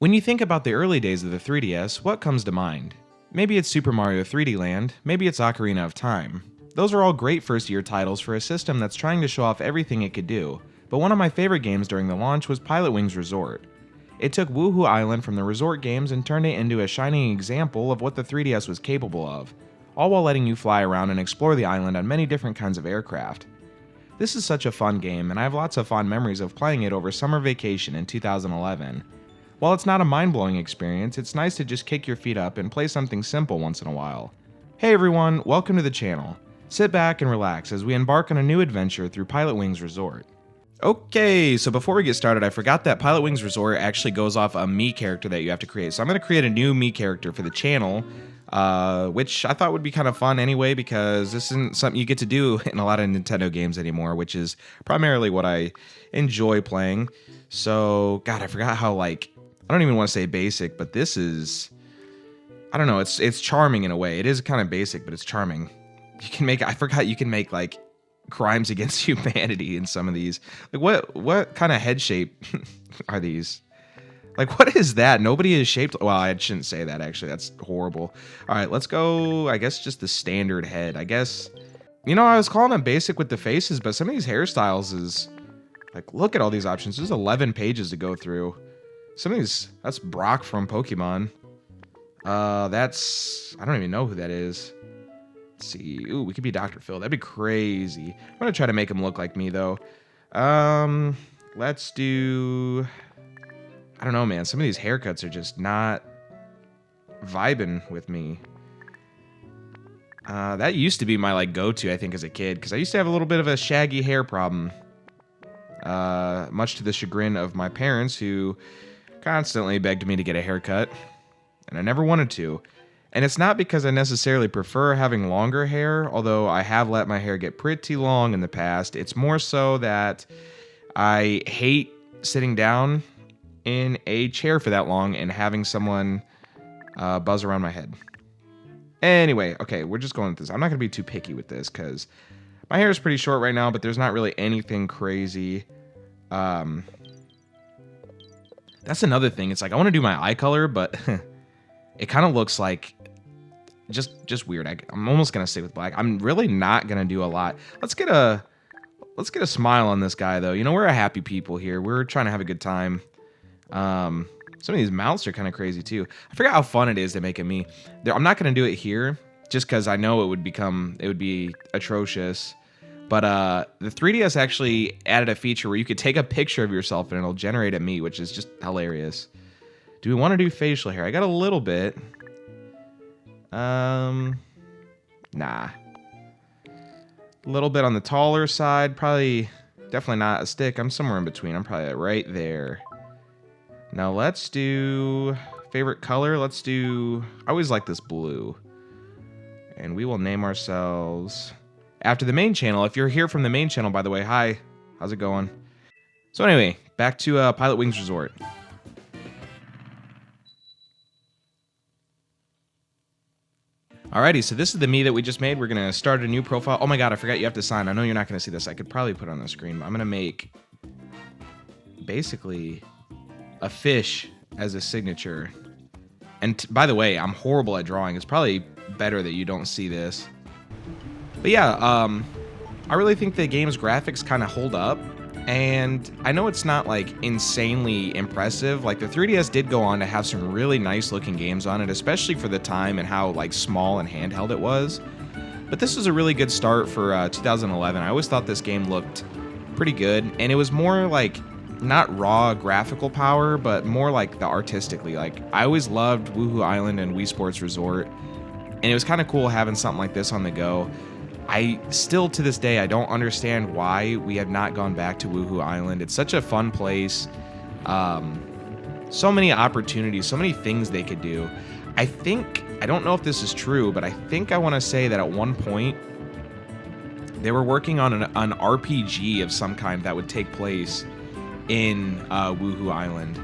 When you think about the early days of the 3DS, what comes to mind? Maybe it's Super Mario 3D Land, maybe it's Ocarina of Time. Those are all great first year titles for a system that's trying to show off everything it could do, but one of my favorite games during the launch was Pilotwings Resort. It took Woohoo Island from the resort games and turned it into a shining example of what the 3DS was capable of, all while letting you fly around and explore the island on many different kinds of aircraft. This is such a fun game, and I have lots of fond memories of playing it over summer vacation in 2011. While it's not a mind-blowing experience, it's nice to just kick your feet up and play something simple once in a while. Hey everyone, welcome to the channel. Sit back and relax as we embark on a new adventure through Pilotwings Resort. Okay, so before we get started, I forgot that Pilotwings Resort actually goes off a Mii character that you have to create. So I'm going to create a new Mii character for the channel, which I thought would be kind of fun anyway, because this isn't something you get to do in a lot of Nintendo games anymore, which is primarily what I enjoy playing. So, God, I forgot how, I don't even want to say basic, but this is, I don't know, it's charming in a way. It is kind of basic, but it's charming. You can make, I forgot you can make, crimes against humanity in some of these. What kind of head shape are these? What is that? Nobody is shaped. Well, I shouldn't say that, actually. That's horrible. All right, let's go, I guess, just the standard head. I guess, I was calling them basic with the faces, but some of these hairstyles is, look at all these options. There's 11 pages to go through. Some of these, that's Brock from Pokemon. I don't even know who that is. Let's see. Ooh, we could be Dr. Phil. That'd be crazy. I'm gonna try to make him look like me, though. Let's do, I don't know, man. Some of these haircuts are just not vibing with me. That used to be my, go-to, I think, as a kid, because I used to have a little bit of a shaggy hair problem. Much to the chagrin of my parents, who constantly begged me to get a haircut, and I never wanted to. And it's not because I necessarily prefer having longer hair, although I have let my hair get pretty long in the past. It's more so that I hate sitting down in a chair for that long and having someone buzz around my head. Anyway, okay, we're just going with this. I'm not going to be too picky with this because my hair is pretty short right now, but there's not really anything crazy. That's another thing. It's I want to do my eye color, but it kind of looks like just weird. I'm almost gonna stick with black. I'm really not gonna do a lot. Let's get a smile on this guy, though. We're a happy people here. We're trying to have a good time. Some of these mouths are kind of crazy too. I forgot how fun it is to make a Mii. I'm not gonna do it here just because I know it would be atrocious. But the 3DS actually added a feature where you could take a picture of yourself and it'll generate a Mii, which is just hilarious. Do we want to do facial hair? I got a little bit. Nah. A little bit on the taller side. Probably, definitely not a stick. I'm somewhere in between. I'm probably right there. Now let's do favorite color. I always like this blue. And we will name ourselves after the main channel. If you're here from the main channel, by the way, hi. How's it going? So anyway, back to Pilotwings Resort. Alrighty, so this is the Mii that we just made. We're going to start a new profile. Oh my god, I forgot you have to sign. I know you're not going to see this. I could probably put it on the screen, but I'm going to make basically a fish as a signature. And by the way, I'm horrible at drawing. It's probably better that you don't see this. But yeah, I really think the game's graphics kind of hold up. And I know it's not insanely impressive. The 3DS did go on to have some really nice looking games on it, especially for the time and how small and handheld it was. But this was a really good start for 2011. I always thought this game looked pretty good, and it was more not raw graphical power, but more the artistically. I always loved Woohoo Island and Wii Sports Resort, and it was kind of cool having something like this on the go. I still, to this day, I don't understand why we have not gone back to Woohoo Island. It's such a fun place. So many opportunities, so many things they could do. I don't know if this is true, but I want to say that at one point, they were working on an RPG of some kind that would take place in Woohoo Island.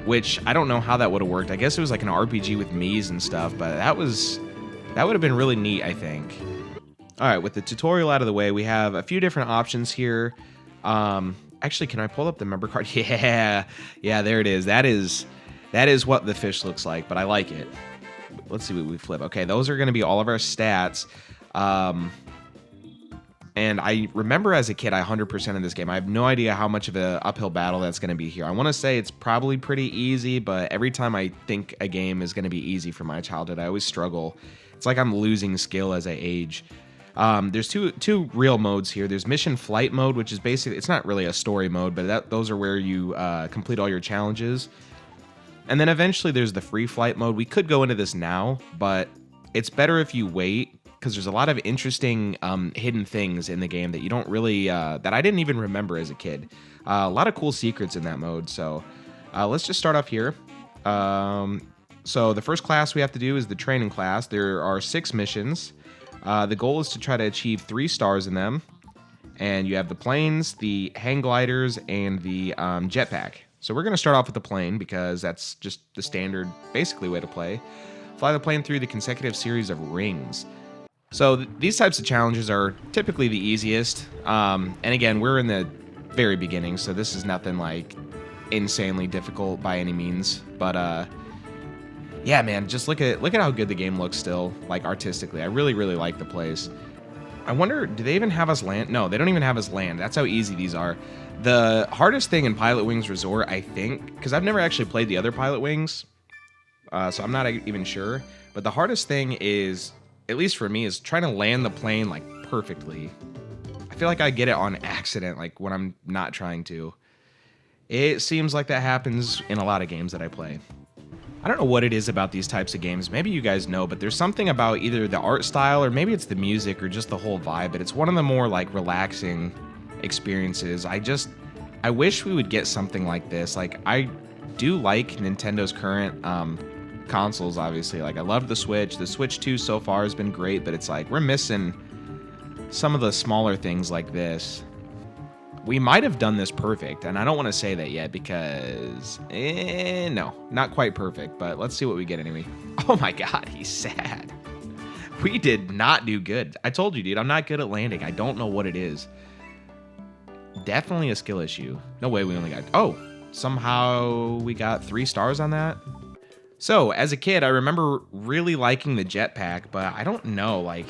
Which, I don't know how that would have worked. I guess it was an RPG with Miis and stuff, but that would have been really neat, I think. All right, with the tutorial out of the way, we have a few different options here. Actually, can I pull up the member card? Yeah, yeah, there it is. That is what the fish looks like, but I like it. Let's see what we flip. Okay, those are going to be all of our stats. Um, and I remember as a kid, I 100% in this game. I have no idea how much of an uphill battle that's going to be here. I want to say it's probably pretty easy, but every time I think a game is going to be easy from my childhood, I always struggle. It's like I'm losing skill as I age. There's two real modes here. There's mission flight mode, which is basically, it's not really a story mode, but those are where you complete all your challenges. And then eventually there's the free flight mode. We could go into this now, but it's better if you wait because there's a lot of interesting hidden things in the game that you don't really, that I didn't even remember as a kid. A lot of cool secrets in that mode. So let's just start off here. So the first class we have to do is the training class. There are 6 missions. The goal is to try to achieve 3 stars in them. And you have the planes, the hang gliders, and the jetpack. So we're going to start off with the plane because that's just the standard, basically, way to play. Fly the plane through the consecutive series of rings. So these types of challenges are typically the easiest. And again, we're in the very beginning, so this is nothing like insanely difficult by any means. But yeah, man, just look at how good the game looks still, like artistically. I really, really like the place. I wonder, do they even have us land? No, they don't even have us land. That's how easy these are. The hardest thing in Pilot Wings Resort, I think, because I've never actually played the other Pilot Wings, so I'm not even sure. But the hardest thing is, at least for me, is trying to land the plane like perfectly. I feel like I get it on accident, like when I'm not trying to. It seems like that happens in a lot of games that I play. I don't know what it is about these types of games. Maybe you guys know, but there's something about either the art style or maybe it's the music or just the whole vibe, but it's one of the more like relaxing experiences. I wish we would get something like this. Like I do like Nintendo's current consoles, obviously. Like I love the Switch. The Switch 2 so far has been great, but it's like we're missing some of the smaller things like this. We might have done this perfect, and I don't want to say that yet because, no, not quite perfect, but let's see what we get anyway. Oh my god, he's sad. We did not do good. I told you, dude, I'm not good at landing. I don't know what it is. Definitely a skill issue. No way we only got, oh, somehow we got 3 stars on that. So, as a kid, I remember really liking the jetpack, but I don't know, like,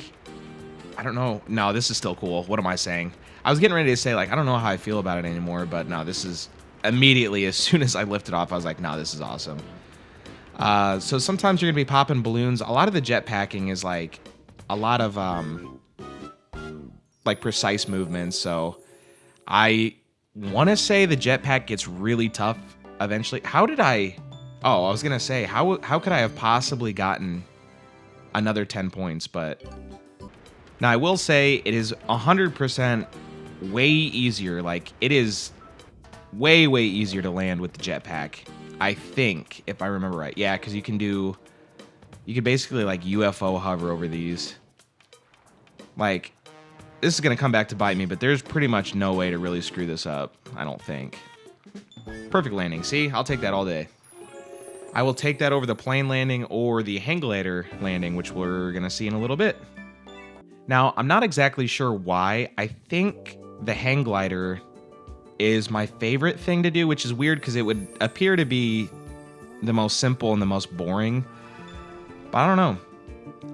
I don't know. No, this is still cool. What am I saying? I was getting ready to say, like, I don't know how I feel about it anymore, but no, this is immediately, as soon as I lifted off, I was like, no, this is awesome. So sometimes you're going to be popping balloons. A lot of the jetpacking is like a lot of like precise movements. So I want to say the jetpack gets really tough eventually. How did I... Oh, I was going to say, how could I have possibly gotten another 10 points? But now I will say it is 100% way easier. Like it is way easier to land with the jetpack, I think, if I remember right. Yeah, because you can basically like UFO hover over these. Like this is gonna come back to bite me, but there's pretty much no way to really screw this up, I don't think. Perfect landing. See, I'll take that all day. I will take that over the plane landing or the hang glider landing, which we're gonna see in a little bit. Now, I'm not exactly sure why. I think the hang glider is my favorite thing to do, which is weird because it would appear to be the most simple and the most boring. But I don't know.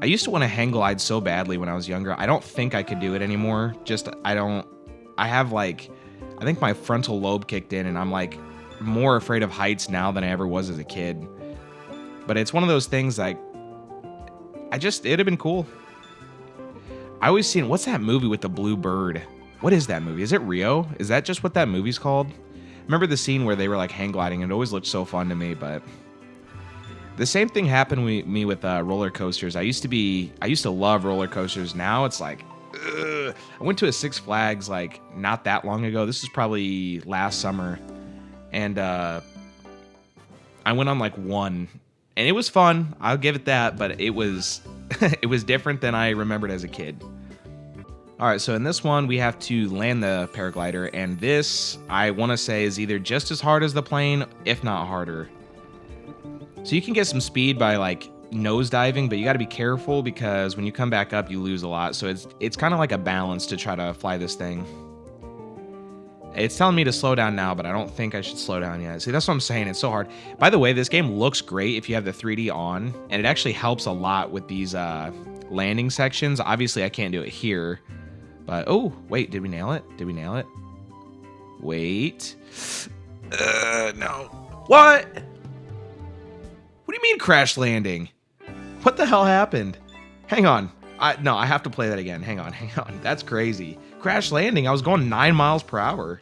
I used to want to hang glide so badly when I was younger. I don't think I could do it anymore. I have like, I think my frontal lobe kicked in and I'm like more afraid of heights now than I ever was as a kid. But it's one of those things like, it'd have been cool. I always seen, what's that movie with the blue bird? What is that movie? Is it Rio? Is that just what that movie's called? Remember the scene where they were like hang gliding? It always looked so fun to me, but the same thing happened with me with roller coasters. I used to love roller coasters. Now it's like, ugh. I went to a Six Flags like not that long ago. This is probably last summer. And I went on like one and it was fun. I'll give it that, but it was it was different than I remembered as a kid. All right, so in this one, we have to land the paraglider, and this, I want to say, is either just as hard as the plane, if not harder. So you can get some speed by, like, nose diving, but you got to be careful because when you come back up, you lose a lot. So it's kind of like a balance to try to fly this thing. It's telling me to slow down now, but I don't think I should slow down yet. See, that's what I'm saying. It's so hard. By the way, this game looks great if you have the 3D on, and it actually helps a lot with these landing sections. Obviously, I can't do it here, but oh, wait, did we nail it? Did we nail it? Wait. No. What? What do you mean crash landing? What the hell happened? Hang on. No, I have to play that again. Hang on. That's crazy. Crash landing. I was going 9 miles per hour.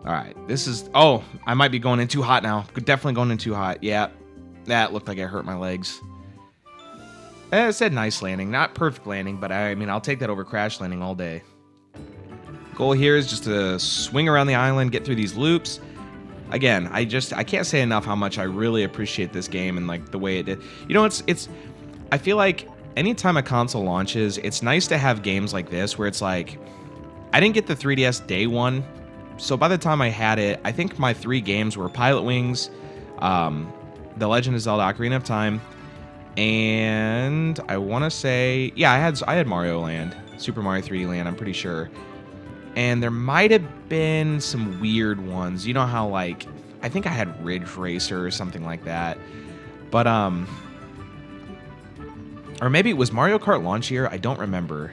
All right, this is... Oh, I might be going in too hot now. Definitely going in too hot. Yeah, that looked like I hurt my legs. It said nice landing. Not perfect landing, but I mean, I'll take that over crash landing all day. Goal here is just to swing around the island, get through these loops. Again, I can't say enough how much I really appreciate this game and like the way it did. You know, I feel like anytime a console launches, it's nice to have games like this where it's like, I didn't get the 3DS day one. So by the time I had it, I think my 3 games were Pilot Wings, The Legend of Zelda: Ocarina of Time, and I want to say, yeah, I had Mario Land, Super Mario 3D Land, I'm pretty sure. And there might have been some weird ones. You know how, like, I think I had Ridge Racer or something like that. But, or maybe it was Mario Kart launch year. I don't remember.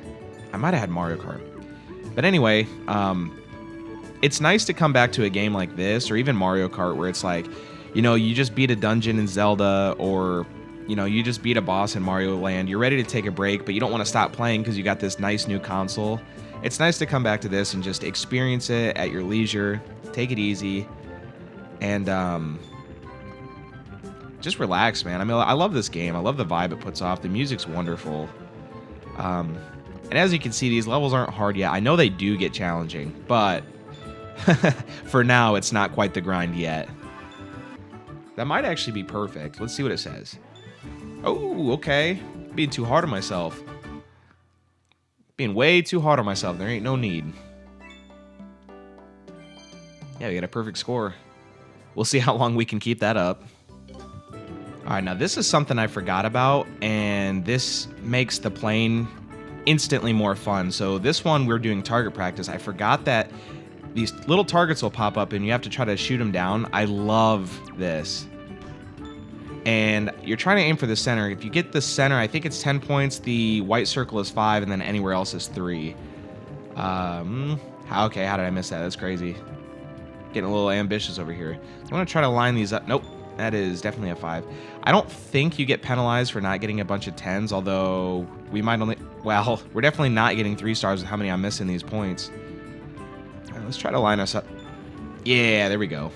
I might have had Mario Kart. But anyway, it's nice to come back to a game like this, or even Mario Kart, where it's like, you know, you just beat a dungeon in Zelda, or, you know, you just beat a boss in Mario Land. You're ready to take a break, but you don't want to stop playing because you got this nice new console. It's nice to come back to this and just experience it at your leisure, take it easy, and just relax, man. I mean, I love this game. I love the vibe it puts off. The music's wonderful. And as you can see, these levels aren't hard yet. I know they do get challenging, but for now, it's not quite the grind yet. That might actually be perfect. Let's see what it says. Oh, okay. Being too hard on myself. Being way too hard on myself. There ain't no need. Yeah, we got a perfect score. We'll see how long we can keep that up. All right, now this is something I forgot about, and this makes the plane instantly more fun. So this one, we're doing target practice. I forgot that these little targets will pop up, and you have to try to shoot them down. I love this. And you're trying to aim for the center. If you get the center, I think it's 10 points. The white circle is 5, and then anywhere else is 3. Okay, how did I miss that? That's crazy. Getting a little ambitious over here. I want to try to line these up. Nope, that is definitely a 5. I don't think you get penalized for not getting a bunch of 10s, although we might only... Well, we're definitely not getting 3 stars with how many I'm missing these points. All right, let's try to line us up. Yeah, there we go.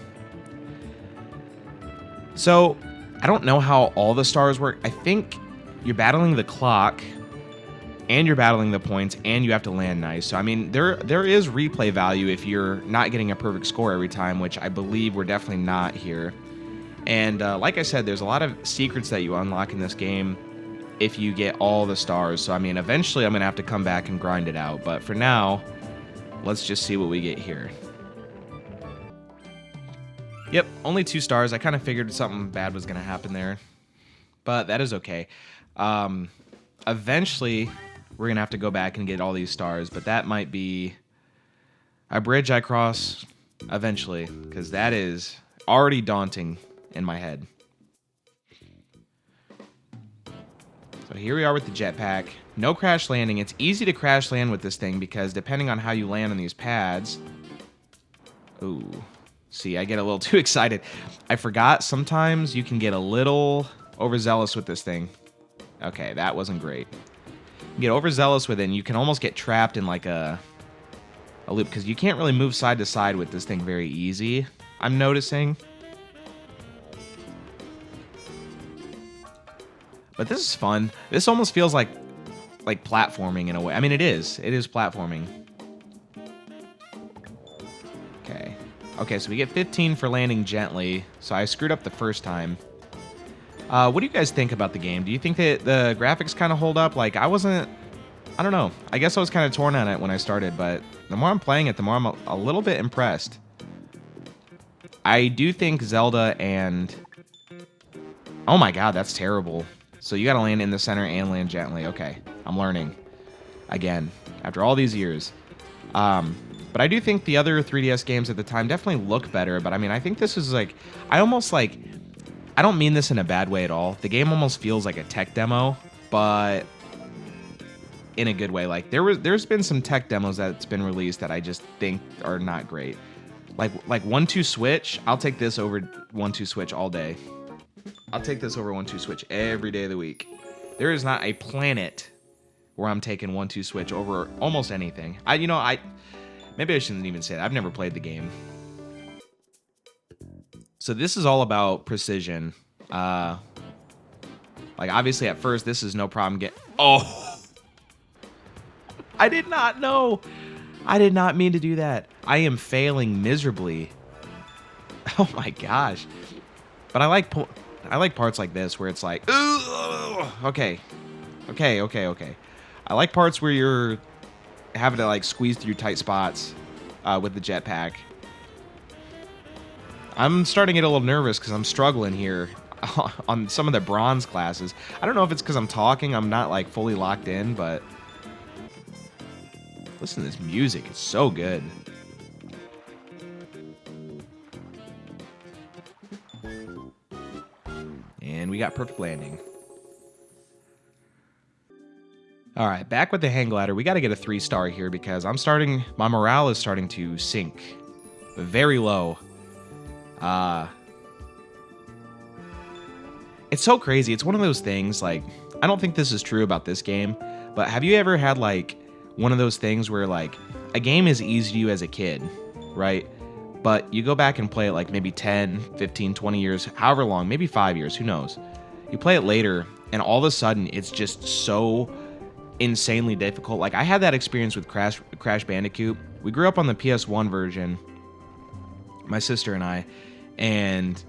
So... I don't know how all the stars work. I think you're battling the clock, and you're battling the points, and you have to land nice. So, I mean, there is replay value if you're not getting a perfect score every time, which I believe we're definitely not here. And like I said, there's a lot of secrets that you unlock in this game if you get all the stars. So, I mean, eventually I'm going to have to come back and grind it out. But for now, let's just see what we get here. Yep, only 2 stars. I kind of figured something bad was going to happen there. But that is okay. Eventually, we're going to have to go back and get all these stars. But that might be a bridge I cross eventually. Because that is already daunting in my head. So here we are with the jetpack. No crash landing. It's easy to crash land with this thing because depending on how you land on these pads... Ooh... See, I get a little too excited. I forgot sometimes you can get a little overzealous with this thing. Okay, that wasn't great. You get overzealous with it, and you can almost get trapped in like a loop, because you can't really move side to side with this thing very easy, I'm noticing. But this is fun. This almost feels like platforming in a way. I mean, it is. It is platforming. Okay. Okay, so we get 15 for landing gently, so I screwed up the first time. What do you guys think about the game? Do you think that the graphics kind of hold up? Like, I don't know. I guess I was kind of torn on it when I started, but the more I'm playing it, the more I'm a little bit impressed. I do think Zelda and... Oh my god, that's terrible. So you gotta land in the center and land gently. Okay, I'm learning. Again, after all these years. But I do think the other 3DS games at the time definitely look better. But I mean, I think this is like, I almost like, I don't mean this in a bad way at all. The game almost feels like a tech demo, but in a good way. Like there's been some tech demos that's been released that I just think are not great. Like 1-2 Switch, I'll take this over 1-2 Switch all day. I'll take this over 1-2 Switch every day of the week. There is not a planet where I'm taking 1-2 Switch over almost anything. Maybe I shouldn't even say that. I've never played the game. So this is all about precision. Like obviously at first this is no problem Oh! I did not know. I did not mean to do that. I am failing miserably. Oh my gosh. But I like parts like this where it's like, okay. I like parts where you're having to like squeeze through tight spots with the jetpack. I'm starting to get a little nervous because I'm struggling here on some of the bronze classes. I don't know if it's because I'm talking, I'm not like fully locked in, but listen to this music, it's so good. And we got perfect landing. All right, back with the hang glider. We got to get a 3-star here because my morale is starting to sink very low. It's so crazy. It's one of those things, like, I don't think this is true about this game, but have you ever had like one of those things where like a game is easy to you as a kid, right? But you go back and play it like maybe 10, 15, 20 years, however long, maybe 5 years, who knows? You play it later and all of a sudden it's just so insanely difficult. Like I had that experience with Crash Bandicoot. We grew up on the PS1 version, my sister and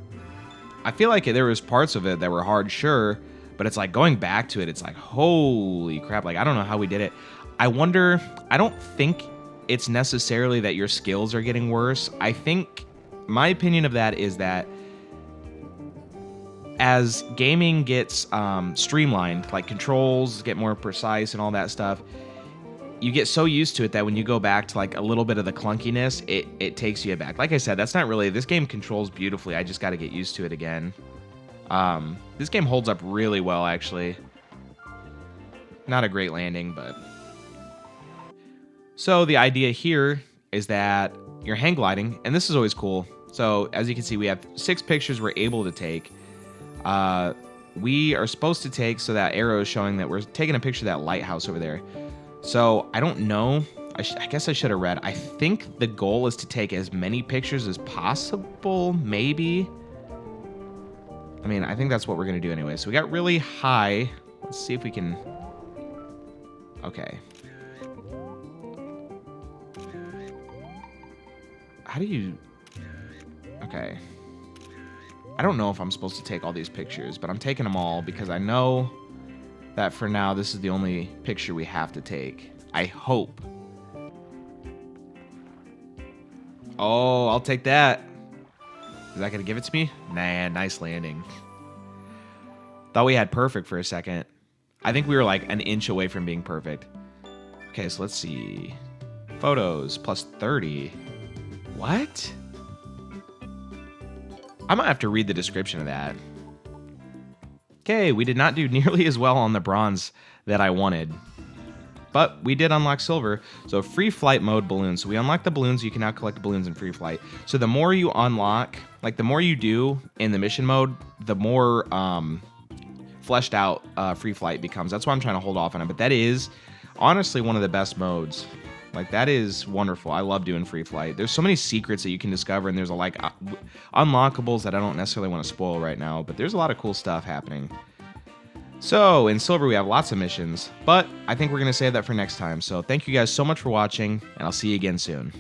I feel like there was parts of it that were hard, sure, but it's like going back to it, it's like, holy crap, like I don't know how we did it. I don't think it's necessarily that your skills are getting worse. I think my opinion of that is that as gaming gets streamlined, like controls get more precise and all that stuff, you get so used to it that when you go back to like a little bit of the clunkiness, it takes you back. Like I said, that's not really, this game controls beautifully. I just got to get used to it again. This game holds up really well, actually. Not a great landing, but... So the idea here is that you're hang gliding, and this is always cool. So as you can see, we have 6 pictures we're able to take. We are supposed to take, so that arrow is showing that we're taking a picture of that lighthouse over there. So I don't know. I guess I should have read. I think the goal is to take as many pictures as possible, maybe. I mean, I think that's what we're going to do anyway. So we got really high. Let's see if we can... Okay. How do you... Okay. I don't know if I'm supposed to take all these pictures, but I'm taking them all because I know that for now, this is the only picture we have to take. I hope. Oh, I'll take that. Is that going to give it to me? Nah, nice landing. Thought we had perfect for a second. I think we were like an inch away from being perfect. Okay, so let's see. Photos, plus 30. What? I might have to read the description of that. Okay, we did not do nearly as well on the bronze that I wanted. But we did unlock silver. So free flight mode balloons. So we unlocked the balloons. You can now collect balloons in free flight. So the more you unlock, like the more you do in the mission mode, the more fleshed out free flight becomes. That's why I'm trying to hold off on it. But that is honestly one of the best modes. Like that is wonderful. I love doing free flight. There's so many secrets that you can discover, and there's a like unlockables that I don't necessarily want to spoil right now, but there's a lot of cool stuff happening. So in silver, we have lots of missions, but I think we're going to save that for next time. So thank you guys so much for watching, and I'll see you again soon.